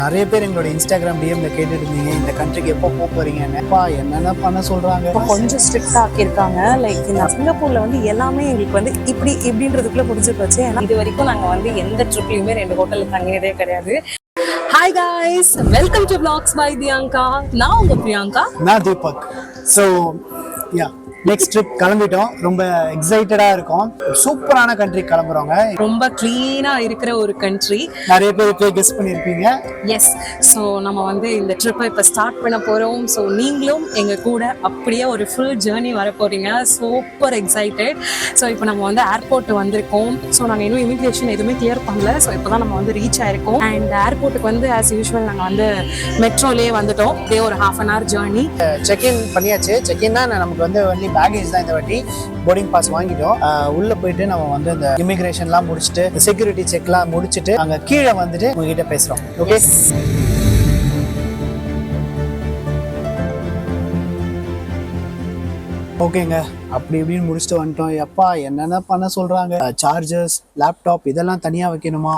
நிறைய பேர் எங்களோட இன்ஸ்டாகிராம் டிஎம்ல கேட்டுட்டு இருந்தீங்க இந்த கண்ட்ரிக்கு எப்போ போக போறீங்கன்னு. என்னென்ன பண்ண சொல்றாங்க, கொஞ்சம் ஸ்ட்ரிக்டா ஆக்கியிருக்காங்க. லைக் இந்த சிங்கப்பூர்ல வந்து எல்லாமே எங்களுக்கு வந்து இப்படின்றதுக்குள்ள புரிஞ்சு போச்சு. ஏன்னா இது வரைக்கும் நாங்க வந்து எந்த ட்ரிப்லயுமே 2 ஹோட்டல்ல தங்கினதே கிடையாது. Hi guys, welcome to vlogs by தியாங்கா. நான் உங்க பிரியங்கா, நான் தீபக். ஸோ நெக்ஸ்ட் ட்ரிப் கிளம்பிட்டோம். ரொம்ப எக்ஸைட்டடா இருக்கும். சூப்பரான கண்ட்ரி கிளம்புறோங்க. ரொம்ப கிளீனா இருக்கிற ஒரு கண்ட்ரி. நிறைய பேர் போய் கெஸ் பண்ணியிருப்பீங்க. எஸ், ஸோ நம்ம வந்து இந்த ட்ரிப்பை இப்போ ஸ்டார்ட் பண்ண போகிறோம். ஸோ நீங்களும் எங்கள் கூட அப்படியே ஒரு ஃபுல் ஜேர்னி வர போகிறீங்க. Super excited. ஸோ இப்போ நம்ம வந்து ஏர்போர்ட் வந்திருக்கோம். ஸோ நாங்கள் இன்னும் இமிக்ரேஷன் எதுவுமே கிளியர் பண்ணல. ஸோ இப்போ தான் நம்ம வந்து ரீச் ஆயிருக்கோம். அண்ட் ஏர்போர்ட்டுக்கு வந்து ஆஸ் யூஷுவல் நாங்கள் வந்து மெட்ரோலேயே வந்துட்டோம். அப்படியே ஒரு ½ ஜேர்னி. செக்இன் பண்ணியாச்சு. செக்இன்னா நமக்கு வந்து ஒன்லி பேகேஜ் தான். இந்த வாட்டி போர்டிங் பாஸ் வாங்கிட்டோம். உள்ள போயிட்டு நம்ம வந்து இந்த இமிகிரேஷன்லாம் முடிச்சுட்டு செக்யூரிட்டி செக்லாம் முடிச்சுட்டு அங்க கீழே வந்துட்டு உங்ககிட்ட பேசுறோம். ஓகே, ஓகேங்க. அப்படி இப்படின்னு முடிச்சுட்டு வந்துட்டோம். எப்பா என்னென்ன பண்ண சொல்றாங்க, சார்ஜர்ஸ், லேப்டாப் இதெல்லாம் தனியா வைக்கணுமா,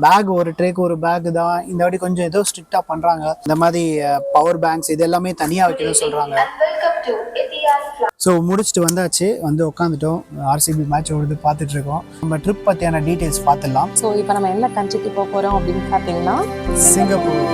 பேக் ஒரு ட்ரேக்கு ஒரு பேக் தான். இந்த வாட்டி கொஞ்சம் ஏதோ ஸ்ட்ரிக்டா பண்றாங்க. இந்த மாதிரி பவர் பேங்க்ஸ் இது எல்லாமே தனியா வைக்கணும்னு சொல்றாங்க. ஸோ முடிச்சுட்டு வந்தாச்சு, வந்து உட்காந்துட்டோம். ஆர்சிபி மேட்ச் ஓடுது பார்த்துட்டு இருக்கோம். நம்ம ட்ரிப் பற்றியான டீட்டெயில்ஸ் பார்த்துடலாம். ஸோ இப்போ நம்ம என்ன கண்ட்ரிக்கு போக போகிறோம் அப்படின்னு பார்த்தீங்கன்னா சிங்கப்பூர்.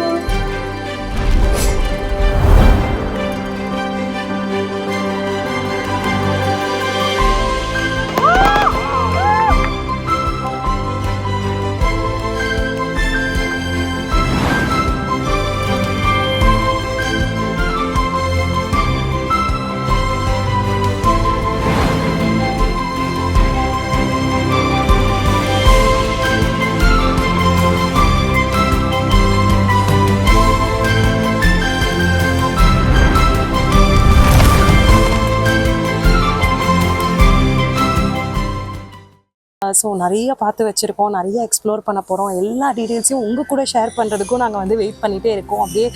ஸோ நிறைய பார்த்து வச்சுருக்கோம், நிறைய எக்ஸ்ப்ளோர் பண்ண போகிறோம். எல்லா டீட்டெயில்ஸையும் உங்கள் கூட ஷேர் பண்ணுறதுக்கும் நாங்கள் வந்து வெயிட் பண்ணிகிட்டே இருக்கோம். அப்படியே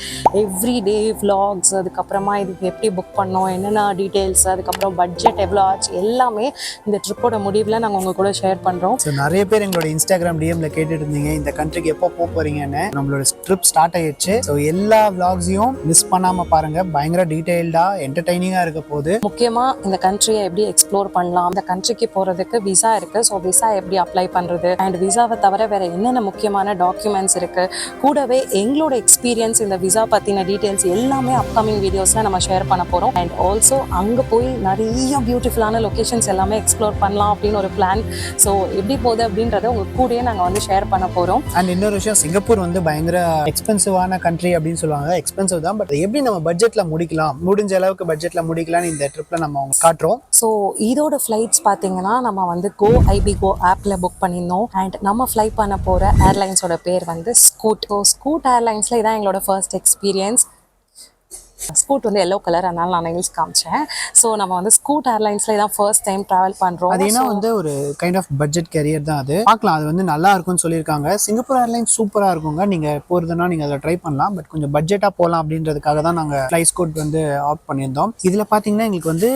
எவ்ரி டே vlogs, அதுக்கப்புறமா இதுக்கு எப்படி புக் பண்ணோம், என்னென்ன டீட்டெயில்ஸ், அதுக்கப்புறம் பட்ஜெட் எவ்வளோ ஆச்சு, எல்லாமே இந்த ட்ரிப்போட முடிவில் நாங்கள் உங்கள் கூட ஷேர் பண்ணுறோம். ஸோ நிறைய பேர் எங்களோட இன்ஸ்டாகிராம் டிஎம்ல கேட்டுட்டு இருந்தீங்க இந்த கண்ட்ரிக்கு எப்போ போக போறீங்கன்னு. நம்மளோட ட்ரிப் ஸ்டார்ட் ஆயிடுச்சு. ஸோ எல்லா vlogsையும் மிஸ் பண்ணாமல் பாருங்க. பயங்கர டீட்டெயில்டாக என்டர்டைனிங்காக இருக்க போகுது. முக்கியமாக இந்த கண்ட்ரியை எப்படி எக்ஸ்ப்ளோர் பண்ணலாம், இந்த கண்ட்ரிக்கு போகிறதுக்கு விசா இருக்குது. ஸோ விசா எப்படி அப்ளை பண்ணுறது, அண்ட் விசாவை தவிர வேற என்னென்ன முக்கியமான டாக்குமெண்ட்ஸ் இருக்கு, கூடவே எங்களோட எக்ஸ்பீரியன்ஸ் இந்த விசா பத்தின டீடைல்ஸ் எல்லாமே அப்கமிங் வீடியோஸ்ல நம்ம ஷேர் பண்ண போறோம். அண்ட் ஆல்சோ அங்க போய் நிறைய பியூட்டிஃபுல்லான லொகேஷன்ஸ் எல்லாமே எக்ஸ்ப்ளோர் பண்ணலாம் அப்படின்னு ஒரு பிளான். ஸோ எப்படி போகுது அப்படின்றத உங்க கூடயே நாங்க வந்து ஷேர் பண்ண போறோம். அண்ட் இன்னொரு விஷயம், சிங்கப்பூர் வந்து பயங்கர எக்ஸ்பென்சிவான கண்ட்ரி அப்படின்னு சொல்லுவாங்க. எக்ஸ்பென்சிவ் தான், பட் எப்படி நம்ம பட்ஜெட்ல முடிக்கலாம், முடிஞ்ச அளவுக்கு பட்ஜெட்ல முடிக்கலாம்னு இந்த ட்ரிப்ல நம்ம காட்டுறோம். ஸோ இதோட ஃப்ளைட்ஸ் பார்த்தீங்கன்னா நம்ம வந்து கோ ஐபிகோ ஆப்ல புக் பண்ணியிருந்தோம். அண்ட் நம்ம ஃப்ளை பண்ண போகிற ஏர்லைன்ஸோட பேர் வந்து ஸ்கூட். ஸோ ஸ்கூட் ஏர்லைன்ஸில் இதான் எங்களோட ஃபர்ஸ்ட் எக்ஸ்பீரியன்ஸ். ஸ்கூட் வந்து எல்லோ கலர், அதனால நான் இங்கிலீஷ் காமிச்சேன். ஸோ நம்ம வந்து ஸ்கூட் ஏர்லைன்ஸ்ல தான் ஃபர்ஸ்ட் டைம் ட்ராவல் பண்ணுறோம். அது என்ன வந்து ஒரு கைண்ட் ஆஃப் பட்ஜெட் கேரியர் தான். அது பார்க்கலாம், அது வந்து நல்லா இருக்கும்னு சொல்லியிருக்காங்க. சிங்கப்பூர் ஏர்லைன்ஸ் சூப்பராக இருக்குங்க. நீங்கள் போகிறதுனா நீங்கள் அதை ட்ரை பண்ணலாம். பட் கொஞ்சம் பட்ஜெட்டாக போகலாம் அப்படின்றதுக்காக தான் நாங்கள் ஃப்ளை ஸ்கூட் வந்து ஆப்ட் பண்ணியிருந்தோம். இதில் பார்த்தீங்கன்னா எங்களுக்கு வந்து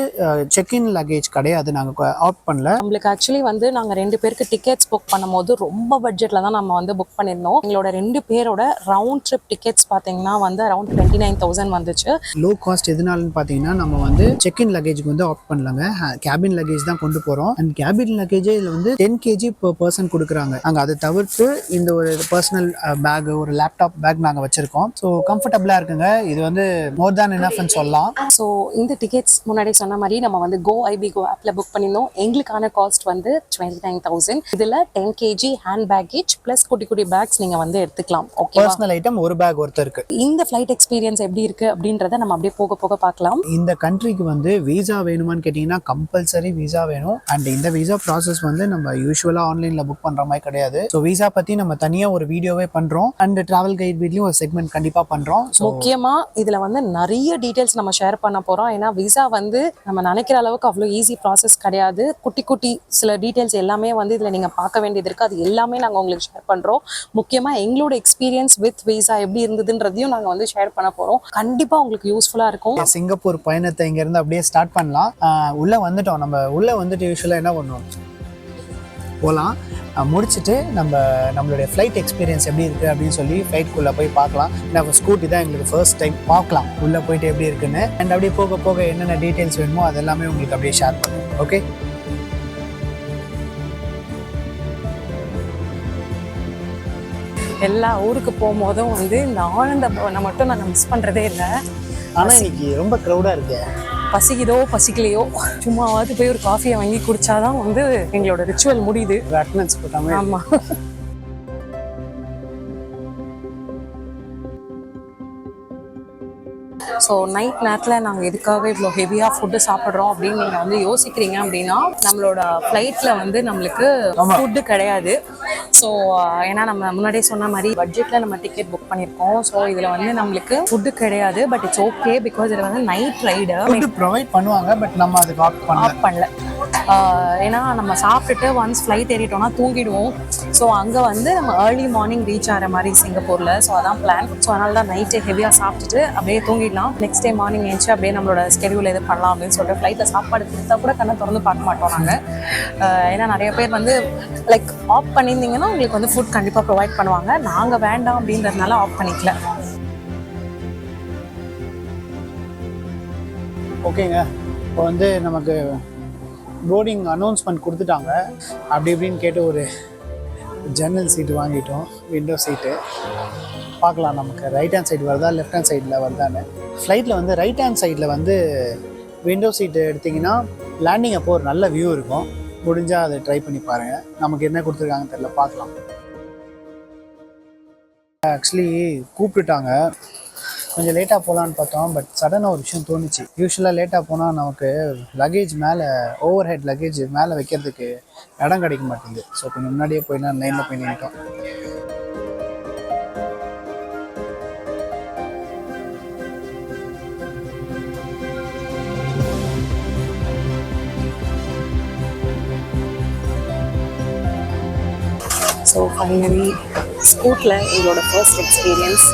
செக்இன் லக்கேஜ் கிடையாது, நாங்கள் ஆப்ட் பண்ணல. நம்மளுக்கு ஆக்சுவலி வந்து நாங்கள் 2 பேருக்கு டிக்கெட்ஸ் புக் பண்ணும்போது ரொம்ப பட்ஜெட்டில் தான் நம்ம வந்து புக் பண்ணியிருந்தோம். எங்களோட 2 பேரோட ரவுண்ட் ட்ரிப் டிக்கெட்ஸ் பார்த்தீங்கன்னா வந்து அரௌண்ட் 29,000 வந்துச்சு. லோ காஸ்ட் எதுனாலன்னு பார்த்தீங்கன்னா நம்ம வந்து செக்இன் லக்கேஜுக்கு வந்து ஆப்ட் பண்ணலாங்க. கேபின் லக்கேஜ் தான் கொண்டு போகிறோம். அண்ட் கேபின் லக்கேஜே இதில் வந்து 10 kg per person கொடுக்குறாங்க. நாங்கள் அதை தவிர்த்து இந்த ஒரு பர்சனல் பேக், ஒரு லேப்டாப் பேக் நாங்கள் வச்சிருக்கோம். ஸோ கம்ஃபர்டபுளாக இருக்குங்க. இது வந்து மோர் தேன் எனஃப்னு சொல்லலாம். ஸோ இந்த டிக்கெட்ஸ் முன்னாடி சொன்ன மாதிரி நம்ம வந்து கோ ஐபிகோ ஆப்ல புக் பண்ணியிருந்தோம். எங்களுக்கான காஸ்ட் வந்து 29,000. இதில் 10 kg ஹேண்ட் பேக்கேஜ் ப்ளஸ் குட்டி குட்டி பேக்ஸ் நீங்கள் வந்து எடுத்துக்கலாம். ஓகே, பர்சனல் ஐட்டம் ஒரு பேக் ஒருத்தருக்கு. இந்த ஃப்ளைட் எக்ஸ்பீரியன்ஸ் எப்படி இருக்கு அப்படின்றத நம்ம அப்படியே போக போக பார்க்கலாம். இந்த கண்ட்ரிக்கு வந்து விசா வேணுமான்னு கேட்டிங்கன்னா கம்பல்சரி விசா வேணும். அண்ட் இந்த விசா ப்ராசஸ் வந்து நம்ம யூஸ்வலாக ஆன்லைனில் புக் பண்ணுற மாதிரி கிடையாது. ஸோ விசா பற்றி நம்ம தனியாக ஒரு வீடியோவே பண்ணுறோம். அண்ட் ட்ராவல் கைட் வீட்லையும் ஒரு செக்மெண்ட் கண்டிப்பாக பண்ணுறோம். முக்கியமாக இதில் வந்து நிறைய டீட்டெயில்ஸ் நம்ம ஷேர் பண்ண போகிறோம். ஏன்னா விசா வந்து நம்ம நினைக்கிற அளவுக்கு அவ்வளோ ஈஸி ப்ராசஸ் கிடையாது. குட்டி குட்டி சில டீட்டெயில்ஸ் எல்லாமே வந்து இதில் நீங்கள் பார்க்க வேண்டியது இருக்குது. அது எல்லாமே நாங்கள் உங்களுக்கு ஷேர் பண்ணுறோம். முக்கியமாக எங்களோட எக்ஸ்பீரியன்ஸ் வித் விசா எப்படி இருந்ததுன்றதையும் நாங்கள் வந்து ஷேர் பண்ண போகிறோம். கண்டிப்பாக உங்களுக்கு யூஸ்ஃபுல்லாக இருக்கும். சிங்கப்பூர் பயணத்தை இங்கேருந்து அப்படியே ஸ்டார்ட் பண்ணலாம். உள்ளே வந்துட்டோம். நம்ம உள்ளே வந்துட்டு யூஸ்வலாக என்ன பண்ணுவோம், போகலாம். முடிச்சுட்டு நம்மளுடைய ஃப்ளைட் எக்ஸ்பீரியன்ஸ் எப்படி இருக்குது அப்படின்னு சொல்லி ஃப்ளைட்குள்ளே போய் பார்க்கலாம். நம்ம ஸ்கூட்டி தான் எங்களுக்கு ஃபர்ஸ்ட் டைம் பார்க்கலாம் உள்ளே போயிட்டு எப்படி இருக்குன்னு. அண்ட் அப்படியே போக போக என்னென்ன டீட்டெயில்ஸ் வேணுமோ அதெல்லாமே உங்களுக்கு அப்படியே ஷேர் பண்ணுவோம். ஓகே, எல்லா ஊருக்கு போகும்போதும் வந்து இந்த ஆனந்த பவனை மட்டும் நாங்கள் மிஸ் பண்ணுறதே இல்லை. ஆனால் இன்னைக்கு ரொம்ப க்ரௌடாக இருக்கு. பசிக்குதோ பசிக்கலையோ சும்மாவாவது போய் ஒரு காஃபியை வாங்கி குடிச்சாதான் வந்து எங்களோட ரிச்சுவல் முடியுது. அட்டனன்ஸ் போட்டாமல். ஆமாம். ஸோ நைட் நேரத்தில் நாங்கள் எதுக்காக இவ்வளோ ஹெவியாக ஃபுட்டு சாப்பிட்றோம் அப்படின்னு நீங்கள் வந்து யோசிக்கிறீங்க அப்படின்னா, நம்மளோட ஃப்ளைட்டில் வந்து நம்மளுக்கு ஃபுட்டு கிடையாது. ஸோ ஏன்னா நம்ம முன்னாடியே சொன்ன மாதிரி பட்ஜெட்டில் நம்ம டிக்கெட் புக் பண்ணியிருக்கோம். ஸோ இதில் வந்து நம்மளுக்கு ஃபுட்டு கிடையாது. பட் இட்ஸ் ஓகே, பிகாஸ் இது வந்து நைட் ரைடு ப்ரொவைட் பண்ணுவாங்க. பட் நம்ம அதுக்கு ஆப்ட் பண்ணல. ஏன்னா நம்ம சாப்பிட்டுட்டு ஒன்ஸ் ஃப்ளைட் ஏறிட்டோம்னா தூங்கிடுவோம். ஸோ அங்கே வந்து நம்ம ஏர்லி மார்னிங் ரீச் ஆகிற மாதிரி சிங்கப்பூரில். ஸோ அதான் பிளான். ஸோ அதனால தான் நைட்டு ஹெவியாக சாப்பிட்டுட்டு அப்படியே தூங்கிடலாம். நெக்ஸ்ட் டே மார்னிங் ஏஞ்சி அப்படியே நம்மளோட ஸ்கெடியூல் எது பண்ணலாம் அப்படின்னு சொல்லிட்டு ஃப்ளைட்டில் சாப்பாடு கொடுத்தா கூட கண்ணை திறந்து பார்க்க மாட்டோம் நாங்கள். ஏன்னா நிறைய பேர் வந்து லைக் ஆஃப் பண்ணியிருந்தீங்கன்னா உங்களுக்கு வந்து ஃபுட் கண்டிப்பாக ப்ரொவைட் பண்ணுவாங்க. நாங்கள் வேண்டாம் அப்படின்றதுனால ஆஃப் பண்ணிக்கல. ஓகேங்க, இப்போ வந்து நமக்கு போர்டிங் அனௌன்ஸ்மெண்ட் கொடுத்துட்டாங்க. அப்படி இப்படின்னு கேட்டு ஒரு ஜன்னல் சீட்டு வாங்கிட்டோம், விண்டோ சீட்டு. பார்க்கலாம் நமக்கு ரைட் ஹேண்ட் சைடு வருதா லெஃப்ட் ஹேண்ட் சைடில் வருதான்னு. ஃப்ளைட்டில் வந்து ரைட் ஹேண்ட் சைடில் வந்து விண்டோ சீட்டு எடுத்திங்கன்னா லேண்டிங் அப்போ ஒரு நல்ல வியூ இருக்கும். முடிஞ்சால் அதை ட்ரை பண்ணி பாருங்கள். நமக்கு என்ன கொடுத்துருக்காங்கன்னு தெரியல, பார்க்கலாம். ஆக்சுவலி கூப்பிட்டுட்டாங்க, கொஞ்சம் லேட்டாக போகலான்னு பார்த்தோம். பட் சடனாக ஒரு விஷயம் தோணுச்சு. யூஸ்வலாக லேட்டாக போனால் நமக்கு லக்கேஜ் மேலே ஓவர் ஹெட் லக்கேஜ் மேலே வைக்கிறதுக்கு இடம் கிடைக்க மாட்டேங்குது. ஸோ கொஞ்சம் முன்னாடியே போயினா லைனில் போய் நின்றுட்டோம். ஸோ ஃபைனலி ஸ்கூட்டில் எங்களோட ஃபர்ஸ்ட் எக்ஸ்பீரியன்ஸ்.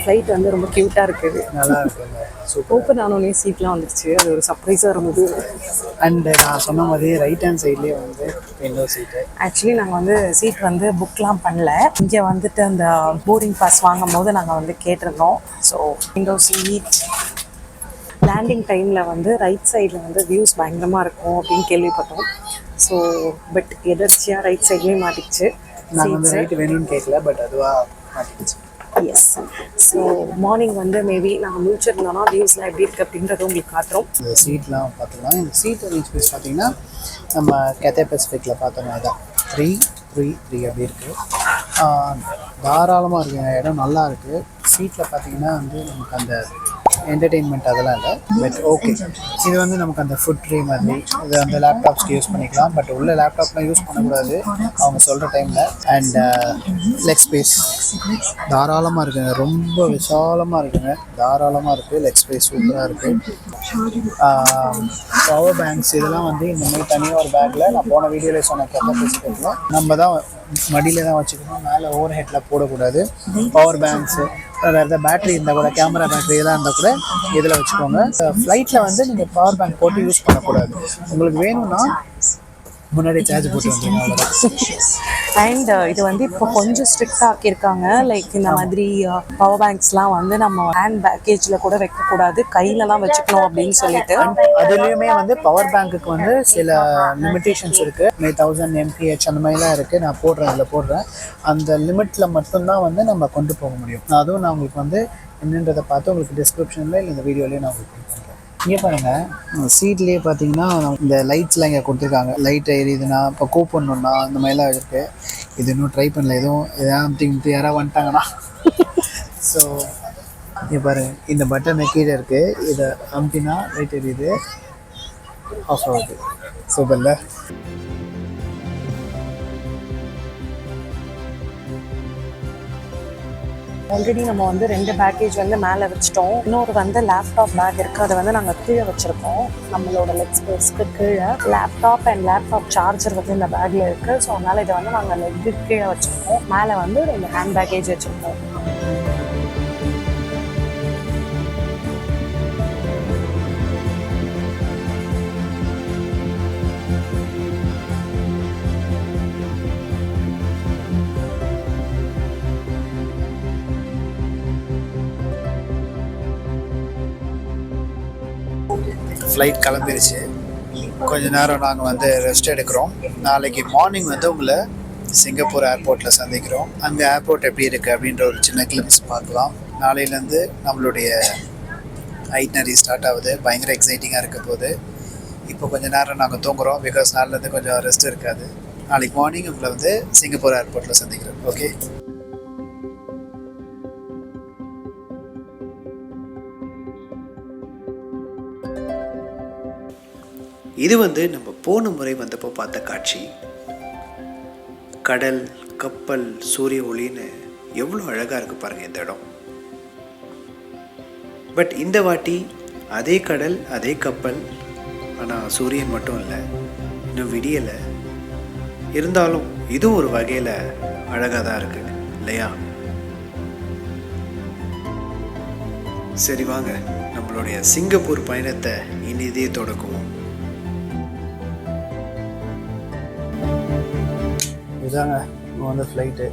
ஃப்ளைட் வந்து ரொம்ப க்யூட்டாக இருக்குது, நல்லா இருக்குங்க. ஓப்பன் ஆனோடனே சீட்லாம் வந்துருச்சு. அது ஒரு சர்ப்ரைஸாக இருந்தது. அண்டு நான் சொன்ன மாதிரி ரைட் ஹேண்ட் சைட்லேயே வந்து விண்டோ சீட்டு. ஆக்சுவலி நாங்கள் வந்து சீட் வந்து புக்லாம் பண்ணல. இங்கே வந்துட்டு அந்த போர்டிங் பாஸ் வாங்கும் போது நாங்கள் வந்து கேட்டிருந்தோம். So window seat. லேண்டிங் டைமில் வந்து ரைட் சைடில் வந்து வியூஸ் பயங்கரமாக இருக்கும் அப்படின்னு கேள்விப்பட்டோம். ஸோ பட் எதர்ச்சியாக ரைட் சைட்லேயே மாட்டிச்சு. நாங்கள் வந்து ரைட்டு வேணும்னு கேட்கல, பட் அதுவாக மாட்டிக்கிச்சு. எஸ். ஸோ மார்னிங் வந்து மேபி நாங்கள் முடிச்சிருந்தோம்னா வியூஸ்லாம் எப்படி இருக்குது அப்படின்றத உங்களுக்கு காட்டுறோம். இந்த சீட்லாம் பார்த்துக்கலாம். இந்த சீட் ரேஞ்ச் பேஸ் பார்த்தீங்கன்னா நம்ம கேத்தே பெசிஃபிக்கில் பார்த்த மாதிரி தான் 333 அப்படி இருக்குது. தாராளமாக இருக்குங்க, இடம் நல்லா இருக்குது. சீட்டில் பார்த்தீங்கன்னா வந்து நமக்கு அந்த என்டர்டெயின்மெண்ட் அதெல்லாம் இல்லை, பட் ஓகே. இது வந்து நமக்கு அந்த ஃபுட் ட்ரீ மாதிரி இது அந்த லேப்டாப்ஸ்க்கு யூஸ் பண்ணிக்கலாம். பட் உள்ள லேப்டாப்லாம் யூஸ் பண்ணக்கூடாது அவங்க சொல்கிற டைமில். அண்ட் லெக் ஸ்பேஸ் தாராளமாக இருக்குங்க, ரொம்ப விசாலமாக இருக்குங்க, தாராளமாக இருக்குது. லெக் ஸ்பேஸ் சூப்பராக இருக்குது. பவர் பேங்க்ஸ் இதெல்லாம் வந்து இந்த மாதிரி தனியாக ஒரு பேக்கில் நான் போன வீடியோவில் சொன்ன கெப்பாசிட்டியில் நம்ம தான் மடியில் தான் வச்சுக்கணும், மேலே ஓவர் ஹெட்டில் போடக்கூடாது. பவர் பேங்க்ஸு வேறு எதாவது பேட்டரி இருந்தால் கூட, கேமரா பேட்டரி எதாவது இருந்தால் கூட இதில் வச்சுக்கோங்க. ஃப்ளைட்டில் வந்து நீங்கள் பவர் பேங்க் போட்டு யூஸ் பண்ணக்கூடாது. உங்களுக்கு வேணும்னா முன்னாடி சார்ஜ் போட்டு வந்துடுங்க, அவ்வளோதான். அண்ட் இது வந்து இப்போ கொஞ்சம் ஸ்ட்ரிக்டாக ஆக்கியிருக்காங்க. லைக் இந்த மாதிரி பவர் பேங்க்ஸ்லாம் வந்து நம்ம ஹேண்ட் பேக்கேஜில் கூட வைக்கக்கூடாது, கையிலலாம் வச்சுக்கணும் அப்படின்னு சொல்லிட்டு. அதுலேயுமே வந்து பவர் பேங்க்குக்கு வந்து சில லிமிட்டேஷன்ஸ் இருக்குது. 1000 mAh அந்த மாதிரிலாம் இருக்குது. நான் இதில் போடுறேன். அந்த லிமிட்டில் மட்டும்தான் வந்து நம்ம கொண்டு போக முடியும். அதுவும் நான் உங்களுக்கு வந்து என்னன்றதை பார்த்து உங்களுக்கு டிஸ்கிரிப்ஷனில் இல்லை இந்த வீடியோலேயே நான் உங்களுக்கு பண்ணுறேன். இங்கே பாருங்கள், சீட்லேயே பார்த்தீங்கன்னா இந்த லைட்ஸ்லாம் இங்கே கொடுத்துருக்காங்க. லைட் எரியுதுன்னா இப்போ கூப்பிடணுன்னா அந்த மாதிரிலாம் இருக்குது. இது இன்னும் ட்ரை பண்ணல, எதுவும் யாராவது வந்துட்டாங்கன்னா. ஸோ இங்கே பாருங்கள், இந்த பட்டன் கீழே இருக்குது, இதை அமுத்தினா லைட் எரியுது, ஆஃப் ஆகுது. சூப்பர்ல. ஆல்ரெடி நம்ம வந்து 2 பேக்கேஜ் வந்து மேலே வச்சுட்டோம். இன்னொரு வந்து லேப்டாப் பேக் இருக்குது, அதை வந்து நாங்கள் கீழே வச்சுருக்கோம். நம்மளோட லெக் ஸ்பேஸ்க்கு கீழே லேப்டாப் அண்ட் லேப்டாப் சார்ஜர் வந்து இந்த பேக்கில் இருக்குது. ஸோ அதனால் இதை வந்து நாங்கள் லெக்கு கீழே வச்சுருக்கோம். மேலே வந்து 2 ஹேண்ட் பேக்கேஜ் வச்சுருக்கோம். ஃப்ளைட் கிளம்பிருச்சு. கொஞ்ச நேரம் நாங்கள் வந்து ரெஸ்ட் எடுக்கிறோம். நாளைக்கு மார்னிங் வந்து உங்களை சிங்கப்பூர் ஏர்போர்ட்டில் சந்திக்கிறோம். அங்கே ஏர்போர்ட் எப்படி இருக்குது அப்படின்ற ஒரு சின்ன கிளிம்ஸ் பார்க்கலாம். நாளையிலேருந்து நம்மளுடைய ஐட்னரி ஸ்டார்ட் ஆகுது. பயங்கர எக்ஸைட்டிங்காக இருக்க போகுது. இப்போ கொஞ்சம் நேரம் நாங்கள் தூங்குறோம், பிகாஸ் நாளிலேருந்து கொஞ்சம் ரெஸ்ட் இருக்காது. நாளைக்கு மார்னிங் உங்களை வந்து சிங்கப்பூர் ஏர்போர்ட்டில் சந்திக்கிறோம். ஓகே, இது வந்து நம்ம போன முறை வந்தப்போ பார்த்த காட்சி. கடல், கப்பல், சூரிய ஒளின்னு எவ்வளோ அழகாக இருக்குது பாருங்கள் இந்த இடம். பட் இந்த வாட்டி அதே கடல், அதே கப்பல், ஆனால் சூரியன் மட்டும் இல்லை, இன்னும் விடியலை. இருந்தாலும் இதுவும் ஒரு வகையில் அழகாக தான் இருக்குது இல்லையா? சரி வாங்க, நம்மளுடைய சிங்கப்பூர் பயணத்தை இனிதே தொடங்குவோம். இதாங்க இப்போ வந்து ஃப்ளைட்டு.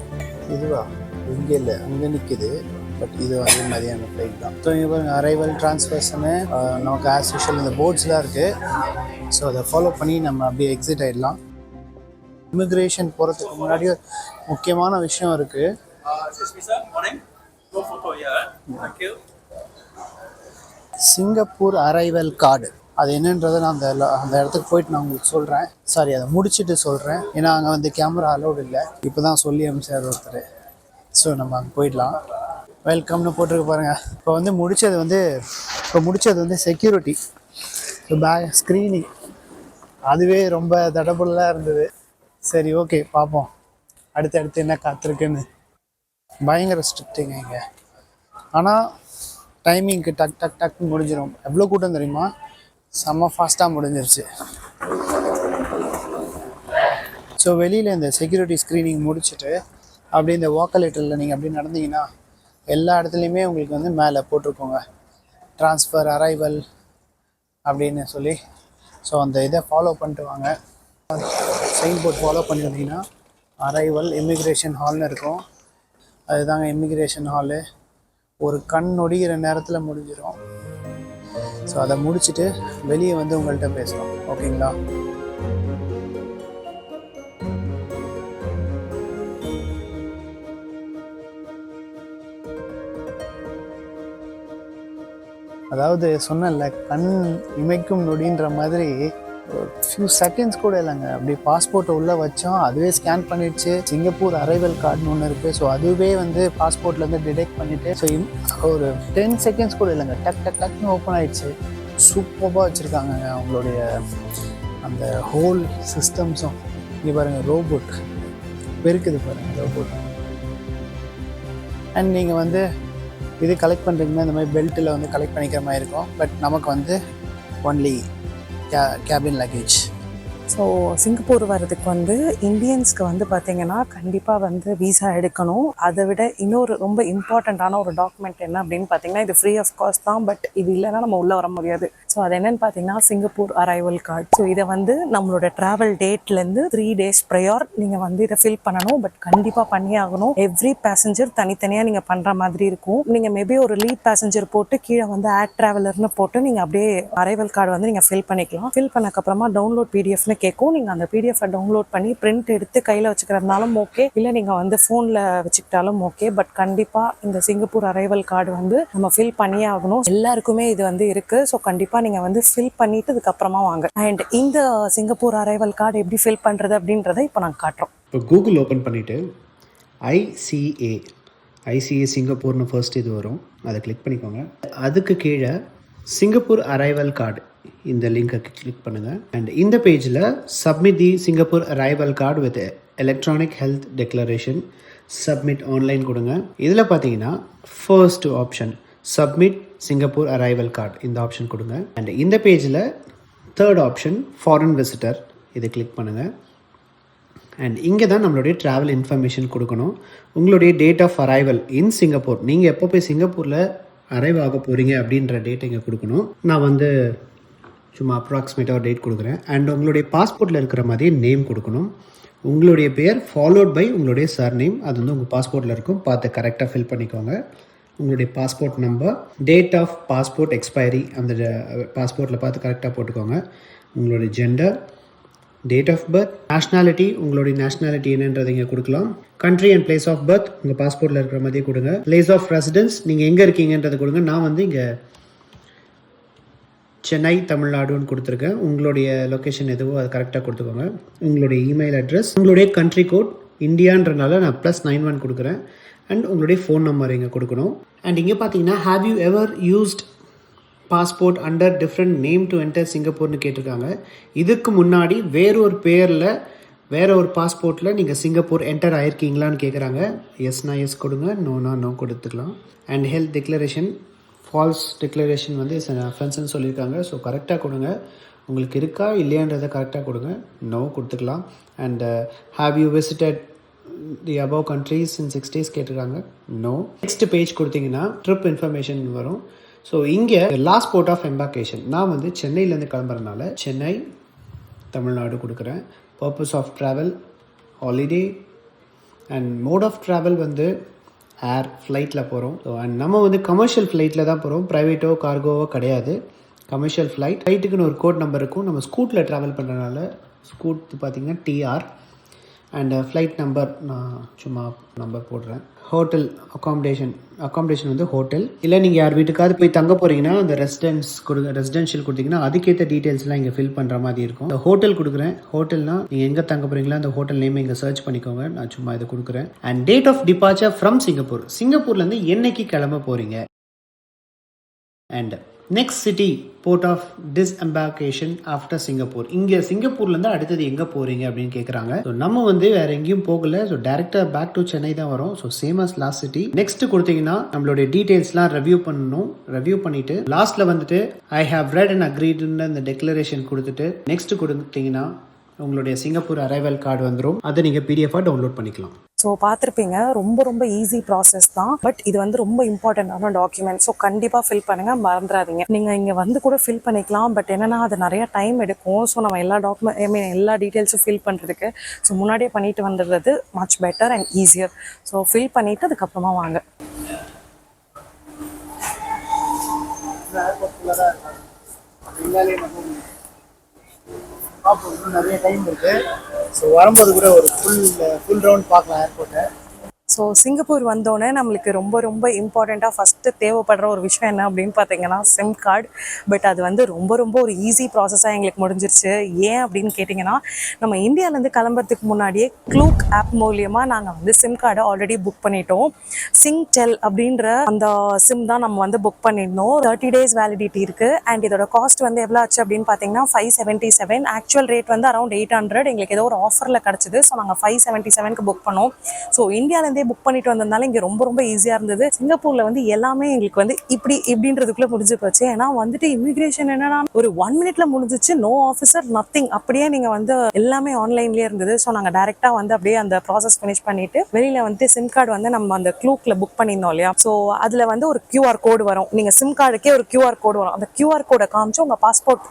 இதுவா? இங்கே இல்லை, அங்கே நிற்கிது. பட் இது வந்து மதியான ஃப்ளைட் தான். ஸோ இங்கே பாருங்கள், அரைவல் ட்ரான்ஸ்ஃபர்ஸ்னு நமக்கு ஆஸ் யூஷுவல் இந்த போர்ட்ஸ்லாம் இருக்குது. ஸோ அதை ஃபாலோ பண்ணி நம்ம அப்படியே எக்ஸிட் ஆகிடலாம். இமிக்ரேஷன் போகிறதுக்கு முன்னாடி முக்கியமான விஷயம் இருக்குது. சிங்கப்பூர் அரைவல் கார்டு, அது என்னன்றதை நான் அந்த இடத்துக்கு போயிட்டு நான் உங்களுக்கு சொல்கிறேன். சாரி, அதை முடிச்சுட்டு சொல்கிறேன். ஏன்னா அங்கே வந்து கேமரா அலோடு இல்லை. இப்போ தான் சொல்லி அனுப்பிச்சார் ஒருத்தர். ஸோ நம்ம அங்கே போயிடலாம். வெல்கம்னு போட்டிருக்கு பாருங்கள். இப்போ முடித்தது வந்து செக்யூரிட்டி, பேக் ஸ்க்ரீனிங். அதுவே ரொம்ப தடபுடலாக இருந்தது. சரி, ஓகே, பார்ப்போம் அடுத்து என்ன காத்திருக்குன்னு. பயங்கர ஸ்ட்ரிக்ட்டுங்க இங்கே. ஆனால் டைமிங்க்கு டக்குன்னு முடிஞ்சிடும். எவ்வளோ கூட்டம் தெரியுமா? செம்ம ஃபாஸ்ட்டாக முடிஞ்சிருச்சு. ஸோ வெளியில் இந்த செக்யூரிட்டி ஸ்க்ரீனிங் முடிச்சுட்டு அப்படி இந்த வாக்கலேட்டரில் நீங்கள் அப்படி நடந்தீங்கன்னா எல்லா இடத்துலையுமே உங்களுக்கு வந்து மேலே போட்டிருக்கோங்க ட்ரான்ஸ்ஃபர் அரைவல் அப்படின்னு சொல்லி. ஸோ அந்த இதை ஃபாலோ பண்ணிட்டு வாங்க. சைன் போர்ட் ஃபாலோ பண்ணி வந்தீங்கன்னா அரைவல் இமிக்ரேஷன் ஹால்னு இருக்கும். அதுதாங்க இமிக்ரேஷன் ஹாலு. ஒரு கண் நொடிகிற நேரத்தில் முடிஞ்சிடும். ஸோ அதை முடிச்சுட்டு வெளியே வந்து உங்கள்கிட்ட பேசலாம். ஓகேங்களா? அதாவது சொன்னல, கண் இமைக்கும் நொடின்ற மாதிரி ஒரு ஃபியூ செகண்ட்ஸ் கூட இல்லைங்க. அப்படி பாஸ்போர்ட்டை உள்ளே வச்சோம், அதுவே ஸ்கேன் பண்ணிடுச்சு. சிங்கப்பூர் அரைவல் கார்டுன்னு ஒன்று இருக்குது. ஸோ அதுவே வந்து பாஸ்போர்ட்லேருந்து டிடெக்ட் பண்ணிவிட்டு ஸோ ஒரு 10 செகண்ட்ஸ் கூட இல்லைங்க, டக்குன்னு ஓப்பன் ஆகிடுச்சு. சூப்பராக வச்சுருக்காங்க அவங்களுடைய அந்த ஹோல் சிஸ்டம்ஸும். இங்கே பாருங்கள், ரோபோட் பெருக்குது பாருங்கள், ரோபோட். அண்ட் நீங்கள் வந்து இது கலெக்ட் பண்ணுறீங்கன்னா இந்த மாதிரி பெல்ட்டில் வந்து கலெக்ட் பண்ணிக்கிற மாதிரி இருக்கும். பட் நமக்கு வந்து only cabin luggage. So Singapore வர்றதுக்கு வந்து இந்தியன்ஸ்க்கு வந்து பார்த்தீங்கன்னா கண்டிப்பாக வந்து விசா எடுக்கணும். அதை விட இன்னொரு ரொம்ப இம்பார்ட்டண்ட்டான ஒரு டாக்குமெண்ட் என்ன அப்படின்னு பார்த்தீங்கன்னா, இது ஃப்ரீ ஆஃப் காஸ்ட் தான். பட் இது இல்லைன்னா நம்ம உள்ளே வர முடியாது. ஸோ அது என்னென்னு பார்த்தீங்கன்னா சிங்கப்பூர் அரைவல் கார்டு. ஸோ இதை வந்து நம்மளோட ட்ராவல் டேட்லேருந்து 3 days ப்ரையர் நீங்கள் வந்து இதை ஃபில் பண்ணணும். பட் கண்டிப்பாக பண்ணி ஆகணும். எவ்ரி பேசஞ்சர் தனித்தனியாக நீங்கள் பண்ணுற மாதிரி இருக்கும். நீங்கள் மேபி ஒரு லீட் பேசஞ்சர் போட்டு கீழே வந்து ஆட் ட்ராவலர்னு போட்டு நீங்கள் அப்படியே அரைவல் கார்டு வந்து நீங்கள் ஃபில் பண்ணிக்கலாம். ஃபில் பண்ணக்கப்புறமா டவுன்லோட் பிடிஎஃப்னு கேட்கும். நீங்கள் அந்த பிடிஎஃப் டவுன்லோட் பண்ணி பிரிண்ட் எடுத்து கையில் வச்சுக்கிறதுனாலும் ஓகே, இல்லை நீங்கள் வந்து ஃபோனில் வச்சுக்கிட்டாலும் ஓகே. பட் கண்டிப்பாக இந்த சிங்கப்பூர் அரைவல் கார்டு வந்து நம்ம ஃபில் பண்ணியே ஆகணும். எல்லாருக்குமே இது வந்து இருக்குது. ஸோ கண்டிப்பாக நீங்கள் வந்து ஃபில் பண்ணிவிட்டு இதுக்கப்புறமா வாங்க. அண்ட் இந்த சிங்கப்பூர் அரைவல் கார்டு எப்படி ஃபில் பண்ணுறது அப்படின்றத இப்போ நாங்கள் காட்டுறோம். இப்போ கூகுள் ஓப்பன் பண்ணிவிட்டு ஐசிஏ சிங்கப்பூர்னு ஃபர்ஸ்ட் இது வரும், அதை கிளிக் பண்ணிக்கோங்க. அதுக்கு கீழே சிங்கப்பூர் அரைவல் கார்டு இந்த லிங்கை கிளிக் பண்ணுங்கள். அண்ட் இந்த பேஜில் submit the Singapore arrival card with electronic health declaration submit online கொடுங்க. இதில் பார்த்தீங்கன்னா first option submit Singapore arrival card, இந்த ஆப்ஷன் கொடுங்க. அண்ட் இந்த பேஜில் தேர்ட் ஆப்ஷன் ஃபாரின் விசிட்டர், இதை கிளிக் பண்ணுங்கள். அண்ட் இங்கே தான் நம்மளுடைய ட்ராவல் இன்ஃபர்மேஷன் கொடுக்கணும். உங்களுடைய date of arrival in Singapore, நீங்கள் எப்போ போய் சிங்கப்பூரில் அரைவ் ஆக போகிறீங்க அப்படின்ற டேட்டை இங்கே கொடுக்கணும். நான் வந்து சும்மா அப்ராக்சிமேட்டாக ஒரு டேட் கொடுக்குறேன். அண்ட் உங்களுடைய பாஸ்போர்ட்டில் இருக்கிற மாதிரி நேம் கொடுக்கணும். உங்களுடைய பேர் ஃபாலோட் பை உங்களுடைய சர் நேம், அது வந்து உங்கள் பாஸ்போர்ட்டில் இருக்கும், பார்த்து கரெக்டாக ஃபில் பண்ணிக்கோங்க. உங்களுடைய passport number, date of passport expiry அந்த பாஸ்போர்ட்டில் பார்த்து கரெக்டாக போட்டுக்கோங்க. உங்களுடைய gender, date of birth, nationality, உங்களுடைய நேஷ்னாலிட்டி என்னன்றதை இங்கே கொடுக்கலாம். Country and place of birth உங்கள் பாஸ்போர்ட்டில் இருக்கிற மாதிரியே கொடுங்க. பிளேஸ் ஆஃப் ரெசிடென்ஸ் நீங்கள் எங்கே இருக்கீங்கன்றதை கொடுங்க. நான் வந்து இங்கே சென்னை தமிழ்நாடுன்னு கொடுத்துருக்கேன். உங்களுடைய லொக்கேஷன் எதுவோ அது கரெக்டாக கொடுத்துக்கோங்க. உங்களுடைய இமெயில் அட்ரஸ், உங்களுடைய கண்ட்ரி கோட் இந்தியான்றனால நான் +91 கொடுக்குறேன். அண்ட் உங்களுடைய ஃபோன் நம்பர் இங்கே கொடுக்கணும். அண்ட் இங்கே பார்த்தீங்கன்னா have you ever used passport under different name to enter சிங்கப்பூர்னு கேட்டிருக்காங்க. இதுக்கு முன்னாடி வேறொரு பேரில் வேற ஒரு பாஸ்போர்ட்டில் நீங்கள் சிங்கப்பூர் என்டர் ஆயிருக்கீங்களான்னு கேட்குறாங்க. எஸ்னா எஸ் கொடுங்க, நோனா நோ கொடுத்துக்கலாம். And health declaration, false declaration வந்து அஃபென்ஸ்ன்னு சொல்லியிருக்காங்க. ஸோ கரெக்டாக கொடுங்க. உங்களுக்கு இருக்கா இல்லையான்றதை கரெக்டாக கொடுங்க. நோ கொடுத்துக்கலாம். And have you visited the above countries in 6 days கேட்டிருக்காங்க. நோ. நெக்ஸ்ட் பேஜ் கொடுத்தீங்கன்னா ட்ரிப் இன்ஃபர்மேஷன் வரும். ஸோ இங்கே லாஸ்ட் போர்ட் ஆஃப் எம்பார்கேஷன், நான் வந்து சென்னையிலேருந்து கிளம்புறதுனால சென்னை தமிழ்நாடு கொடுக்குறேன். Purpose of travel holiday and mode of travel வந்து ஏர் ஃப்ளைட்டில் போகிறோம். ஸோ அண்ட் நம்ம வந்து கமர்ஷியல் ஃப்ளைட்டில் தான் போகிறோம். ப்ரைவேட்டோ கார்கோவோ கிடையாது. கமர்ஷியல் ஃப்ளைட்டுக்குன்னு ஒரு கோட் நம்பர் இருக்கும். நம்ம ஸ்கூட்டில் ட்ராவல் பண்ணுறதுனால ஸ்கூட் பார்த்திங்கன்னா TR. அண்ட் ஃப்ளைட் நம்பர் நான் சும்மா நம்பர் போடுறேன். ஹோட்டல் அக்காமடேஷன் வந்து ஹோட்டல். இல்லை நீங்கள் யார் வீட்டுக்காவது போய் தங்க போகிறீங்கன்னா அந்த ரெசிடென்ஷியல் கொடுத்தீங்கன்னா அதுக்கேற்ற டீட்டெயில்ஸ்லாம் இங்கே ஃபில் பண்ணுற மாதிரி இருக்கும். இந்த ஹோட்டல் கொடுக்குறேன். ஹோட்டல்னால் நீங்கள் எங்கே தங்க போகிறீங்களா அந்த ஹோட்டல் நேம் இங்கே சர்ச் பண்ணிக்கோங்க. நான் சும்மா இதை கொடுக்குறேன். And date of departure from Singapore, சிங்கப்பூர்லேருந்து என்னைக்கு கிளம்ப போகிறீங்க. And next city port of disembarkation after Singapore, இங்கே சிங்கப்பூர்லேருந்து அடுத்தது எங்கே போகிறீங்க அப்படின்னு கேட்குறாங்க. ஸோ நம்ம வந்து வேறு எங்கேயும் போகல. ஸோ டேரெக்டாக பேக் டு சென்னை தான் வரும். So same as last city. Next கொடுத்தீங்கன்னா நம்மளுடைய டீட்டெயில்ஸ்லாம் ரிவ்யூ பண்ணணும். ரிவ்யூ பண்ணிவிட்டு லாஸ்ட்டில் வந்துட்டு ஐ ஹாவ் ரெட் அண்ட் அக்ரீடுன்னு அந்த டெக்ளரேஷன் கொடுத்துட்டு நெக்ஸ்ட் கொடுத்தீங்கன்னா உங்களுடைய சிங்கப்பூர் அரைவல் கார்டு வந்துடும். அதை நீங்கள் PDF-ஆக டவுன்லோட் பண்ணிக்கலாம். ஸோ பார்த்துருப்பீங்க, ரொம்ப ரொம்ப ஈஸி ப்ராசஸ் தான். பட் இது வந்து ரொம்ப இம்பார்ட்டண்ட்டான டாக்குமெண்ட். ஸோ கண்டிப்பாக ஃபில் பண்ணுங்கள், மறந்துடாதீங்க. நீங்கள் இங்கே வந்து கூட ஃபில் பண்ணிக்கலாம். பட் என்னென்னா அது நிறையா டைம் எடுக்கும். ஸோ நம்ம எல்லா டீட்டெயில்ஸும் ஃபில் பண்ணுறதுக்கு ஸோ முன்னாடியே பண்ணிட்டு வந்துடுறது much better and easier. So fill பண்ணிவிட்டு அதுக்கப்புறமா வாங்க. நிறைய டைம் இருக்கு. ஸோ வரும்போது கூட ஒரு ஃபுல் ரவுண்ட் பார்க்கலாம் ஏர்போர்ட்டை. ஸோ சிங்கப்பூர் வந்தோடனே நம்மளுக்கு ரொம்ப ரொம்ப இம்பார்ட்டண்ட்டாக ஃபஸ்ட்டு தேவைப்படுற ஒரு விஷயம் என்ன அப்படின்னு பார்த்தீங்கன்னா சிம் கார்டு. பட் அது வந்து ரொம்ப ரொம்ப ஒரு ஈஸி ப்ராசஸாக எங்களுக்கு முடிஞ்சிருச்சு. ஏன் அப்படின்னு கேட்டிங்கன்னா, நம்ம இந்தியாவிலேருந்து கிளம்புறதுக்கு முன்னாடியே க்ளூக் ஆப் மூலியமாக நாங்கள் வந்து சிம் கார்டை ஆல்ரெடி புக் பண்ணிட்டோம். சிங்டெல் அப்படின்ற அந்த சிம் தான் நம்ம வந்து புக் பண்ணியிருந்தோம். 30 days வேலிடிட்டி இருக்குது. அண்ட் இதோட காஸ்ட் வந்து எவ்வளோ ஆச்சு அப்படின்னு பார்த்தீங்கன்னா 577. ஆக்சுவல் ரேட் வந்து அரௌண்ட் 800. எங்களுக்கு ஏதோ ஒரு ஆஃபரில் கிடச்சிது. ஸோ நாங்கள் 577க்கு புக் பண்ணோம். ஸோ இந்தியாவிலேருந்தே புக் பண்ணிட்டு வந்ததுனால இங்கே ரொம்ப ரொம்ப ஈஸியாக இருந்தது. சிங்கப்பூரில் வந்து எல்லாமே எங்களுக்கு வந்து இப்படின்றதுக்குள்ளே முடிஞ்சு போச்சு. ஏன்னா வந்துட்டு இமிகிரேஷன் என்னன்னா ஒரு 1 minute முடிஞ்சிச்சு. No officer nothing. அப்படியே நீங்கள் வந்து எல்லாமே ஆன்லைன்லேயே இருந்தது. ஸோ நாங்கள் டேரெக்டாக வந்து அப்படியே அந்த ப்ராசஸ் ஃபினிஷ் பண்ணிட்டு வெளியில் வந்து சிம் கார்டு வந்து நம்ம அந்த க்ளூக்கில் புக் பண்ணியிருந்தோம் இல்லையா. ஸோ அதில் வந்து ஒரு QR கோடு வரும். நீங்கள் சிம் கார்டுக்கே ஒரு QR கோடு வரும். அந்த QR கோடை காமிச்சு உங்கள் பாஸ்போர்ட்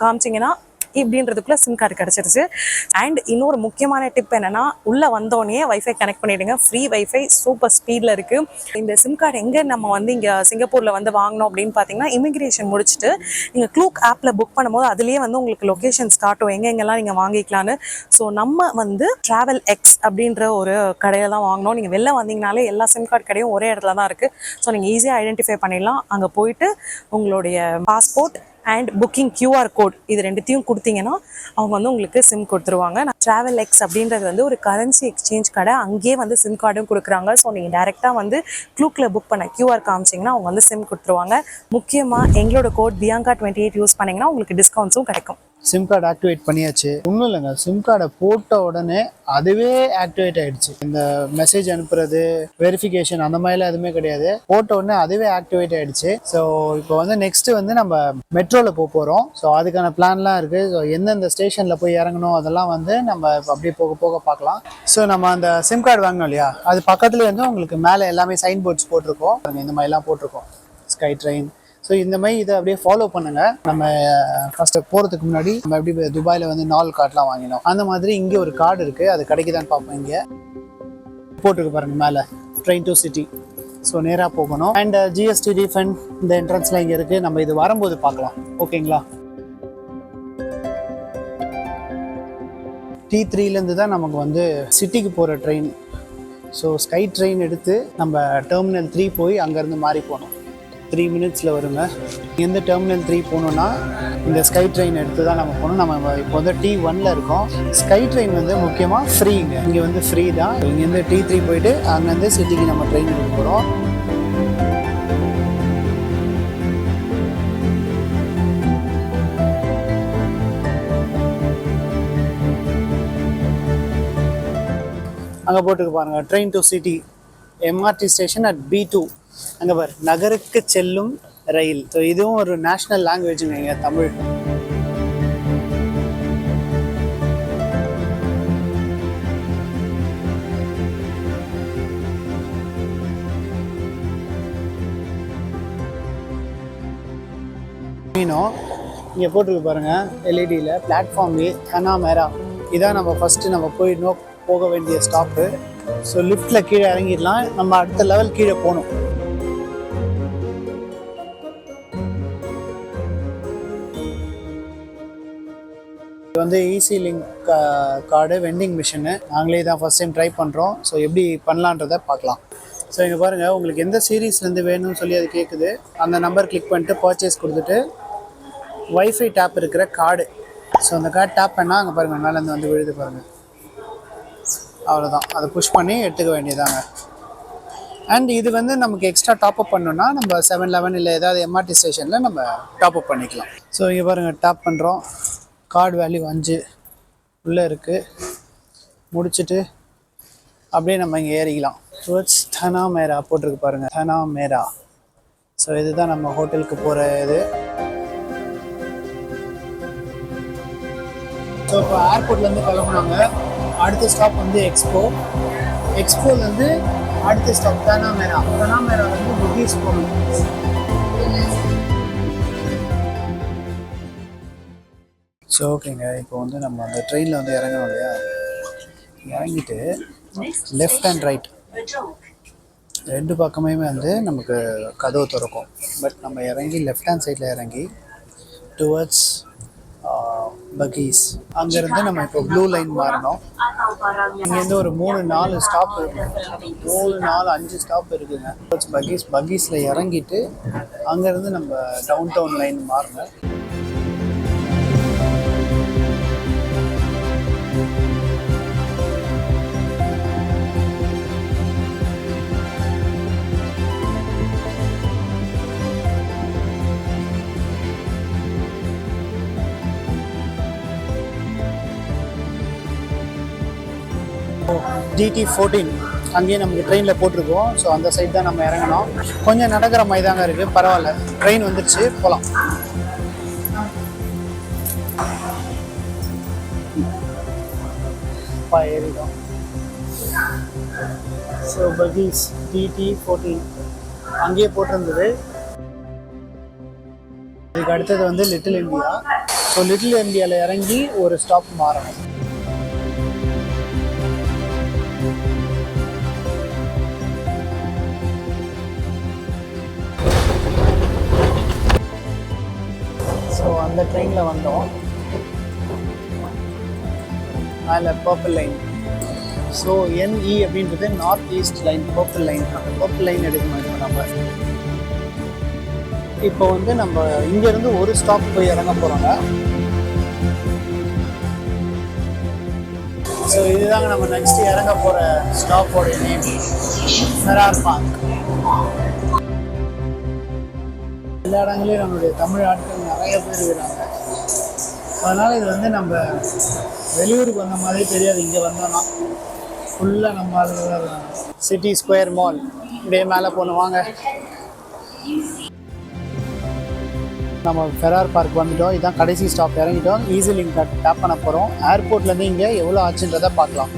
காமிச்சிங்கன்னா இப்படின்றதுக்குள்ள சிம் கார்டு கிடச்சிருச்சு. அண்ட் இன்னொரு முக்கியமான டிப் என்னன்னா, உள்ளே வந்தோடனே வைஃபை கனெக்ட் பண்ணிடுங்க. ஃப்ரீ வைஃபை சூப்பர் ஸ்பீடில் இருக்குது. இந்த சிம் கார்டு எங்கே நம்ம வந்து இங்கே சிங்கப்பூரில் வந்து வாங்கினோம் அப்படின்னு பார்த்தீங்கன்னா, இமிகிரேஷன் முடிச்சுட்டு நீங்கள் க்ளூக் ஆப்பில் புக் பண்ணும்போது அதுலேயே வந்து உங்களுக்கு லொக்கேஷன்ஸ் காட்டும் எங்கெங்கெல்லாம் நீங்கள் வாங்கிக்கலான்னு. ஸோ நம்ம வந்து ட்ராவல் எக்ஸ் அப்படின்ற ஒரு கடையில் தான் வாங்கினோம். நீங்கள் வெளில வந்தீங்கனாலே எல்லா சிம் கார்டு கடையும் ஒரே இடத்துல தான் இருக்குது. ஸோ நீங்கள் ஈஸியாக ஐடென்டிஃபை பண்ணிடலாம். அங்கே போயிட்டு உங்களுடைய passport and booking QR code இது ரெண்டுத்தையும் கொடுத்தீங்கன்னா அவங்க வந்து உங்களுக்கு சிம் கொடுத்துருவாங்க. ட்ராவல் எக்ஸ் அப்படின்றது வந்து ஒரு கரன்சி எக்ஸ்சேஞ்ச் கடை. அங்கேயே வந்து சிம் கார்டும் கொடுக்குறாங்க. ஸோ நீங்கள் டேரெக்டாக வந்து க்ளூக்கில் புக் பண்ண QR காமிச்சிங்கன்னா அவங்க வந்து சிம் கொடுத்துருவாங்க. முக்கியமாக எங்களோட கோட் பியாங்கா 28 யூஸ் பண்ணிங்கன்னா உங்களுக்கு டிஸ்கவுண்ட்ஸும் கிடைக்கும். சிம் கார்டு ஆக்டிவேட் பண்ணியாச்சு. ஒன்றும் இல்லைங்க, சிம் கார்டை போட்ட உடனே அதுவே ஆக்டிவேட் ஆகிடுச்சு. இந்த மெசேஜ் அனுப்புறது வெரிஃபிகேஷன் அந்த மாதிரிலாம் எதுவுமே கிடையாது. போட்ட உடனே அதுவே ஆக்டிவேட் ஆகிடுச்சு. ஸோ இப்போ வந்து நெக்ஸ்ட் வந்து நம்ம மெட்ரோவில் போகிறோம். ஸோ அதுக்கான பிளான்லாம் இருக்குது. ஸோ எந்தெந்த ஸ்டேஷனில் போய் இறங்கணும் அதெல்லாம் வந்து நம்ம அப்படியே போக போக பார்க்கலாம். ஸோ நம்ம அந்த சிம் கார்டு வாங்கினோம் இல்லையா, அது பக்கத்துலேயே வந்து உங்களுக்கு மேலே எல்லாமே சைன் போர்ட்ஸ் போட்டிருக்கோம். இந்த மாதிரிலாம் போட்டிருக்கோம், ஸ்கை ட்ரெயின். ஸோ இந்த மாதிரி இதை அப்படியே ஃபாலோ பண்ணுங்கள். நம்ம ஃபஸ்ட்டு போகிறதுக்கு முன்னாடி நம்ம எப்படி துபாயில் வந்து 4 கார்டெலாம் வாங்கினோம், அந்த மாதிரி இங்கே ஒரு கார்டு இருக்குது. அது கிடைக்குதான்னு பார்ப்போம். இங்கே போட்டிருக்கு பாருங்கள் மேலே, ட்ரெயின் டு சிட்டி. ஸோ நேராக போகணும். அண்ட் ஜிஎஸ்டி ரீஃபண்ட் இந்த என்ட்ரன்ஸில் இங்கே இருக்குது. நம்ம இது வரும்போது பார்க்கலாம். ஓகேங்களா? T3லேருந்து தான் நமக்கு வந்து சிட்டிக்கு போகிற ட்ரெயின். ஸோ ஸ்கை ட்ரெயின் எடுத்து நம்ம டெர்மினல் 3 போய் அங்கேருந்து மாறி போகணும். 3 மினிட்ஸில் வருங்க. எந்த டெர்மினல் 3 போகணுன்னா இந்த ஸ்கை ட்ரெயின் எடுத்து தான் நம்ம போகணும். நம்ம இப்போ வந்து T1ல் இருக்கோம். ஸ்கை ட்ரெயின் வந்து முக்கியமாக ஃப்ரீங்க. இங்கே வந்து ஃப்ரீ தான். இங்கேருந்து T3 போயிட்டு அங்கேருந்து சிட்டிக்கு நம்ம ட்ரெயின் எடுக்க போகிறோம். அங்கே போட்டுக்கு பாருங்கள், train to city, MRT station at B2. அங்கே பாரு, நகருக்கு செல்லும் ரயில். ஸோ இதுவும் ஒரு நேஷ்னல் லாங்குவேஜுங்க இங்கே தமிழ். இங்கே போட்டுருக்கு பாருங்கள் எல்இடியில், பிளாட்ஃபார்ம் ஏ தனா மேரா. இதான் நம்ம ஃபஸ்ட்டு நம்ம போயிடணும் போக வேண்டிய ஸ்டாப்பு. ஸோ லிஃப்ட்டில் கீழே இறங்கிடலாம். நம்ம அடுத்த லெவல் கீழே போகணும். இது வந்து easy link card vending machine. நாங்களே தான் ஃபஸ்ட் டைம் ட்ரை பண்ணுறோம். ஸோ எப்படி பண்ணலான்றதை பார்க்கலாம். ஸோ இங்கே பாருங்கள், உங்களுக்கு எந்த சீரீஸ்லேருந்து வேணும்னு சொல்லி அது கேட்குது. அந்த நம்பர் கிளிக் பண்ணிட்டு பர்ச்சேஸ் கொடுத்துட்டு வைஃபை டேப் இருக்கிற கார்டு. ஸோ அந்த கார்டு டேப் பண்ணால் அங்கே பாருங்கள் மேலேருந்து வந்து விழுது பாருங்கள். அவ்வளோதான், அதை புஷ் பண்ணி எடுத்துக்க வேண்டியதாங்க. அண்ட் இது வந்து நமக்கு எக்ஸ்ட்ரா டாப்அப் பண்ணோன்னா நம்ம 7-11 இல்லை ஏதாவது எம்ஆர்டி ஸ்டேஷனில் நம்ம டாப்அப் பண்ணிக்கலாம். ஸோ இங்கே பாருங்கள், டாப் பண்ணுறோம். கார்டு வேல்யூ 5 உள்ளே இருக்குது. முடிச்சுட்டு அப்படியே நம்ம இங்கே ஏறிக்கலாம். டுவர்ட்ஸ் தனா மேரா போட்டிருக்கு பாருங்கள், தனா மேரா. ஸோ இதுதான் நம்ம ஹோட்டலுக்கு போகிற இது. ஸோ இப்போ ஏர்போர்ட்லேருந்து கிளம்புனாங்க. அடுத்த ஸ்டாப் வந்து எக்ஸ்போலேருந்து அடுத்த ஸ்டாப் தனா மேரா. தனா மேரா வந்து புகீஸ் போகணும். ஸோ ஓகேங்க, இப்போ வந்து நம்ம அந்த ட்ரெயினில் வந்து இறங்கணும் இல்லையா? இறங்கிட்டு லெஃப்ட் அண்ட் ரைட் 2 பக்கமே வந்து நமக்கு கதவு திறக்கும். பட் நம்ம இறங்கி லெஃப்ட் ஹேண்ட் சைடில் இறங்கி டுவர்ட்ஸ் பகீஸ். அங்கேருந்து நம்ம இப்போ ப்ளூ லைன் மாறணும். இங்கேருந்து ஒரு 3-4 ஸ்டாப் இருக்குது. 3-4-5 ஸ்டாப் இருக்குதுங்க. பகீஸில் இறங்கிட்டு அங்கேருந்து நம்ம டவுன் டவுன் லைன் மாறணும். DT14 அங்கேயே நமக்கு ட்ரெயினில் போட்டிருக்கோம். ஸோ அந்த சைட் தான் நம்ம இறங்கணும். கொஞ்சம் நடக்கிற மாதிரி தாங்க இருக்குது, பரவாயில்ல. ட்ரெயின் வந்துடுச்சு, போகலாம். ஏறிடும். ஸோ பகீஸ் DT14 அங்கேயே போட்டிருந்தது. இதுக்கு அடுத்தது வந்து லிட்டில் இந்தியா. ஸோ லிட்டில் இந்தியாவில் இறங்கி ஒரு ஸ்டாப் மாறணும். ஸோ அந்த ட்ரெயினில் வந்தோம். அதில் பர்பிள் லைன். ஸோ NE அப்படின்றது north east line, purple line. அந்த பர்பிள் லைன் எடுக்கணும். இப்போ நம்ம இப்போ வந்து நம்ம இங்கேருந்து ஒரு ஸ்டாப் போய் இறங்க போகிறோங்க. ஸோ இதுதாங்க நம்ம நெக்ஸ்ட் இறங்க போகிற ஸ்டாப்போட நேம், ஃபெரார் பார்க். எல்லா இடங்களையும் நம்மளுடைய தமிழ் ஆட்கள் நிறைய பேர் இருக்கிறாங்க. அதனால் இது வந்து நம்ம வெளியூருக்கு வந்த மாதிரி தெரியாது. இங்கே வந்தோன்னா ஃபுல்லாக நம்ம ஆளுங்க தான் இருக்காங்க. சிட்டி ஸ்கொயர் மால் இப்படியே மேலே போகணும் வாங்க. நம்ம ஃபெரார் பார்க் வந்துட்டோம். இதுதான் கடைசி ஸ்டாப், இறங்கிட்டோம். ஈஸி லிங்க் டேப் பண்ண போகிறோம். ஏர்போர்ட்லேருந்து இங்கே எவ்வளோ ஆச்சுன்றதை பார்க்கலாம்.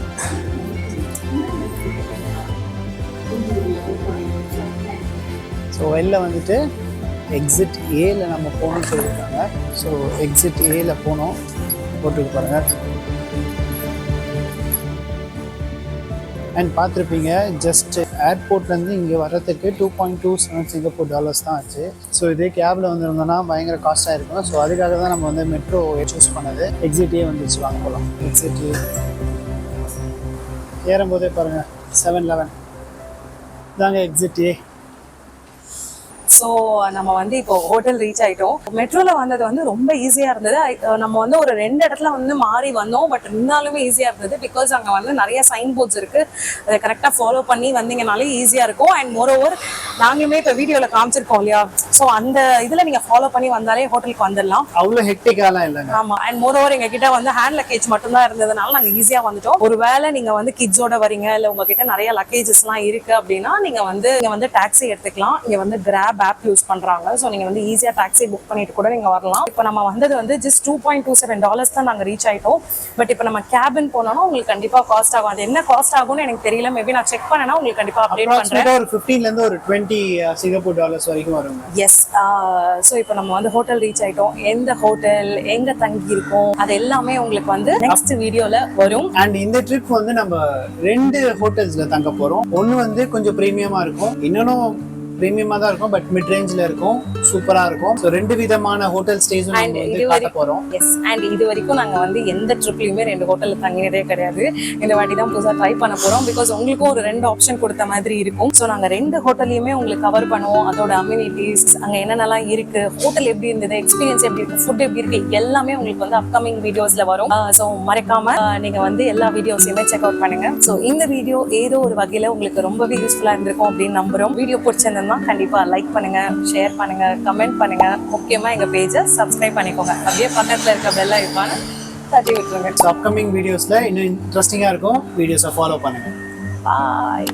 ஸோ வெளில வந்துட்டு எக்ஸிட் ஏல நம்ம போகணும்னு சொல்லியிருக்காங்க. ஸோ எக்ஸிட் ஏல போனோம், போட்டுட்டு பாருங்கள். அண்ட் பார்த்துருப்பீங்க ஜஸ்ட் ஏர்போர்ட்லேருந்து இங்கே வர்றதுக்கு $2.27 சிங்கப்பூர் தான் ஆச்சு. ஸோ இதே கேபில் வந்துருந்தோம்னா பயங்கர காஸ்ட்டாக இருக்கும். ஸோ அதுக்காக தான் நம்ம வந்து மெட்ரோ சூஸ் பண்ணது. எக்ஸிட்டே வந்துச்சு, வாங்க போகலாம். எக்ஸிட்டே ஏறும்போதே பாருங்கள் 7-11 தாங்க எக்ஸிட்டே. ஸோ நம்ம வந்து இப்போ ஹோட்டல் ரீச் ஆகிட்டோம். மெட்ரோவில் வந்தது வந்து ரொம்ப ஈஸியாக இருந்தது. நம்ம வந்து ஒரு 2 இடத்துல வந்து மாறி வந்தோம். பட் இருந்தாலுமே ஈஸியாக இருந்தது. பிகாஸ் அங்கே வந்து நிறைய சைன் போர்ட்ஸ் இருக்குது. அதை கரெக்டாக ஃபாலோ பண்ணி வந்தீங்கனாலே ஈஸியாக இருக்கும். அண்ட் மோரோவர் நாங்களுமே இப்போ வீடியோவில் காமிச்சிருக்கோம் இல்லையா, ஸோ அந்த இதில் நீங்கள் ஃபாலோ பண்ணி வந்தாலே ஹோட்டலுக்கு வந்துடலாம். அவ்வளோ ஹெக்டிக்காலாம் இல்லைங்க. ஆமாம். அண்ட் மோரோவர் எங்ககிட்ட வந்து ஹேண்ட் லக்கேஜ் மட்டும்தான் இருந்ததுனால நாங்கள் ஈஸியாக வந்துட்டோம். ஒரு வேளை நீங்கள் வந்து கிட்ஸோட வரீங்க, இல்லை உங்ககிட்ட நிறைய லக்கேஜஸ்லாம் இருக்குது அப்படின்னா நீங்கள் வந்து டாக்ஸி எடுத்துக்கலாம். இங்கே வந்து கிராப் ஆப் யூஸ் பண்றாங்க. ஸோ நீங்க வந்து ஈஸியா டாக்ஸி புக் பண்ணிட்டு கூட நீங்க வரலாம். இப்போ நம்ம வந்தது வந்து ஜஸ்ட் $2.27 தான் நாங்க ரீச் ஆயிட்டோம். பட் இப்போ நம்ம கேபின் போனோம்னா உங்களுக்கு கண்டிப்பா காஸ்ட் ஆகும். அது என்ன காஸ்ட் ஆகும்னு எனக்கு தெரியல. மேபி நான் செக் பண்ணேன்னா உங்களுக்கு கண்டிப்பா அப்டேட் பண்றேன். ஒரு 15 ஒரு $20 சிங்கப்பூர் வரைக்கும் வரும். எஸ். ஸோ இப்போ நம்ம வந்து ஹோட்டல் ரீச் ஆயிட்டோம். எந்த ஹோட்டல், எங்க தங்கி இருக்கோம், அது எல்லாமே உங்களுக்கு வந்து நெக்ஸ்ட் வீடியோல வரும். அண்ட் இந்த ட்ரிப் வந்து நம்ம 2 ஹோட்டல்ஸ்ல தங்க போறோம். ஒன்னு வந்து கொஞ்சம் பிரீமியமா இருக்கும், இன்னொன்னும் பிரீமியமா தான் இருக்கும், பட் மிட் ரேஞ்ச்ல இருக்கும், சூப்பரா இருக்கும். ஸோ 2 விதமான ஹோட்டல் ஸ்டேஸ் நம்ம வந்து காட்ட போறோம். எஸ். அண்ட் இது வரைக்கும் நாங்க வந்து எந்த ட்ரிப்லயுமே 2 ஹோட்டல்ல தங்கினதே கிடையாது. இந்த வாட்டி தான் புதுசா ட்ரை பண்ண போறோம். பிகாஸ் உங்களுக்கும் ஒரு 2 ஆப்ஷன் கொடுத்த மாதிரி இருக்கும். ஸோ நாங்க 2 ஹோட்டல்லையுமே உங்களுக்கு கவர் பண்ணுவோம். அதோட அம்யூனிட்டிஸ், அங்க என்னென்னலாம் இருக்கு, ஹோட்டல் எப்படி இருந்தது, எக்ஸ்பீரியன்ஸ் எப்படி இருக்கு, ஃபுட் எப்படி இருக்கு, எல்லாமே உங்களுக்கு வந்து அப்கமிங் வீடியோஸ்ல வரும். ஸோ மறக்காம நீங்க வந்து எல்லா வீடியோஸையுமே செக் அவுட் பண்ணுங்க. ஸோ இந்த வீடியோ ஏதோ ஒரு வகையில உங்களுக்கு ரொம்பவே யூஸ்ஃபுல்லா இருந்திருக்கும் அப்படின்னு நம்புறோம். வீடியோ பிடிச்சிருந்தா கண்டிப்பா லைக் பண்ணுங்க, ஷேர் பண்ணுங்க, கமெண்ட் பண்ணுங்க. முக்கியமா எங்க பேஜை சப்ஸ்கிரைப் பண்ணிக்கோங்க. அப்படியே பக்கத்துல இருக்க பெல் ஐகானை தட்டி விட்டுருங்க. அப்கமிங் வீடியோஸ்ல இன்னும் இன்ட்ரெஸ்டிங்கா இருக்கும். வீடியோஸை ஃபாலோ பண்ணுங்க. பாய்.